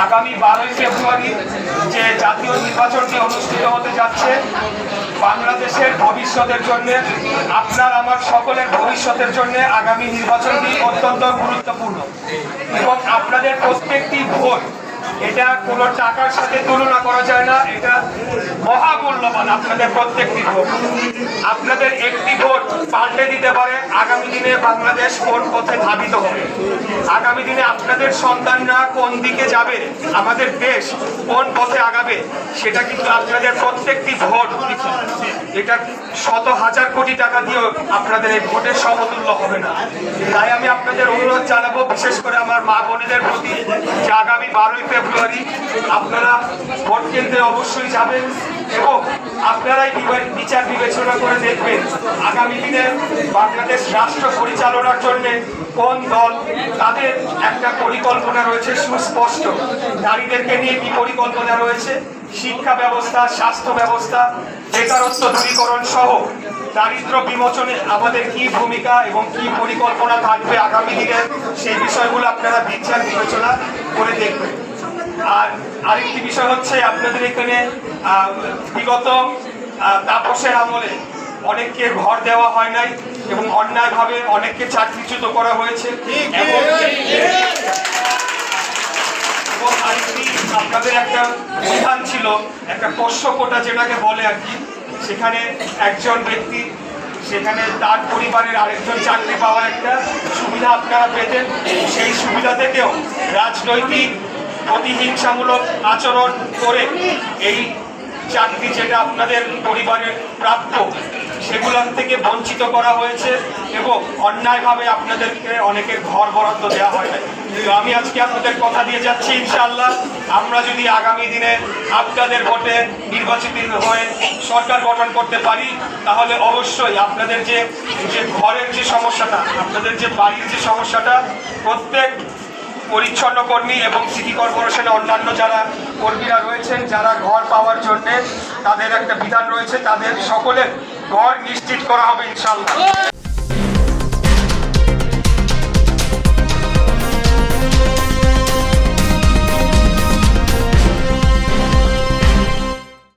আগামী 12ই ফেব্রুয়ারি যে জাতীয় নির্বাচনটি অনুষ্ঠিত হতে যাচ্ছে বাংলাদেশের ভবিষ্যতের জন্য, আপনার আমার সকলের ভবিষ্যতের জন্য আগামী নির্বাচনটি অত্যন্ত গুরুত্বপূর্ণ এবং আপনাদের প্রত্যেকটি ভোট এটা কোনো টাকার সাথে তুলনা করা যায় না। এটা মহামূল্যবান। আপনাদের প্রত্যেকটি ভোট, আপনাদের একটি ভোট পাল্টে দিতে পারে আগামী দিনে বাংলাদেশ কোন পথে ধাবিত হবে, আগামী দিনে আপনাদের সন্তানরা কোন দিকে যাবে, আমাদের দেশ কোন পথে আগাবে, সেটা কিন্তু আপনাদের প্রত্যেকটি ভোট এটা শত হাজার কোটি টাকা দিয়েও আপনাদের এই ভোটের সমতুল্য হবে না। তাই আমি আপনাদের অনুরোধ জানাবো, বিশেষ করে আমার মা বোনেদের প্রতি, যে আগামী 12ই ফেব্রুয়ারি আপনারা ভোট কেন্দ্রে অবশ্যই যাবেন এবং আপনারাই বিচার বিবেচনা করে দেখবেন আগামী দিনে বাংলাদেশ রাষ্ট্র পরিচালনার জন্য কোন দল, তাদের একটা পরিকল্পনা রয়েছে সুস্পষ্ট। নারীদেরকে নিয়ে কি পরিকল্পনা রয়েছে, শিক্ষা ব্যবস্থা, স্বাস্থ্য ব্যবস্থা, বেকারত্ব দূরীকরণ সহ দারিদ্র বিমোচনে আমাদের কি ভূমিকা এবং কি পরিকল্পনা থাকবে আগামী দিনে, সেই বিষয়গুলো আপনারা বিচার বিবেচনা করে দেখবেন। আর আরেকটি বিষয় হচ্ছে, আপনাদের এখানে বিগত তাপসের আমলে অনেককে ঘর দেওয়া হয় নাই এবং অন্যায়ভাবে অনেককে চাকরিচ্যুত করা হয়েছে এবং আরেকটি আপনাদের একটা বিধান ছিল, একটা পোষ্য কোটা যেটাকে বলে আর কি, সেখানে একজন ব্যক্তি সেখানে তার পরিবারের আরেকজন চাকরি পাওয়ার একটা সুবিধা আপনারা পেতেন। সেই সুবিধা থেকেও রাজনৈতিক প্রতিহিংসামূলক আচরণ করে এই চাকরি যেটা আপনাদের পরিবারের প্রাপ্য সেগুলোর থেকে বঞ্চিত করা হয়েছে এবং অন্যায়ভাবে আপনাদেরকে অনেকের ঘর বরাদ্দ দেওয়া হয় না। তো আমি আজকে আপনাদের কথা দিয়ে যাচ্ছি, ইনশাআল্লাহ আমরা যদি আগামী দিনে আপনাদের ভোটে নির্বাচিত হয়ে সরকার গঠন করতে পারি, তাহলে অবশ্যই আপনাদের যে ঘরের যে সমস্যাটা, আপনাদের যে বাড়ির যে সমস্যাটা, প্রত্যেক পরিচ্ছন্ন কর্মী এবং সিটি কর্পোরেশনে অন্যান্য যারা কর্মীরা রয়েছেন, যারা ঘর পাওয়ার জন্য তাদের একটা বিধান রয়েছে, তাদের সকলের ঘর নিশ্চিত করা হবে ইনশাআল্লাহ।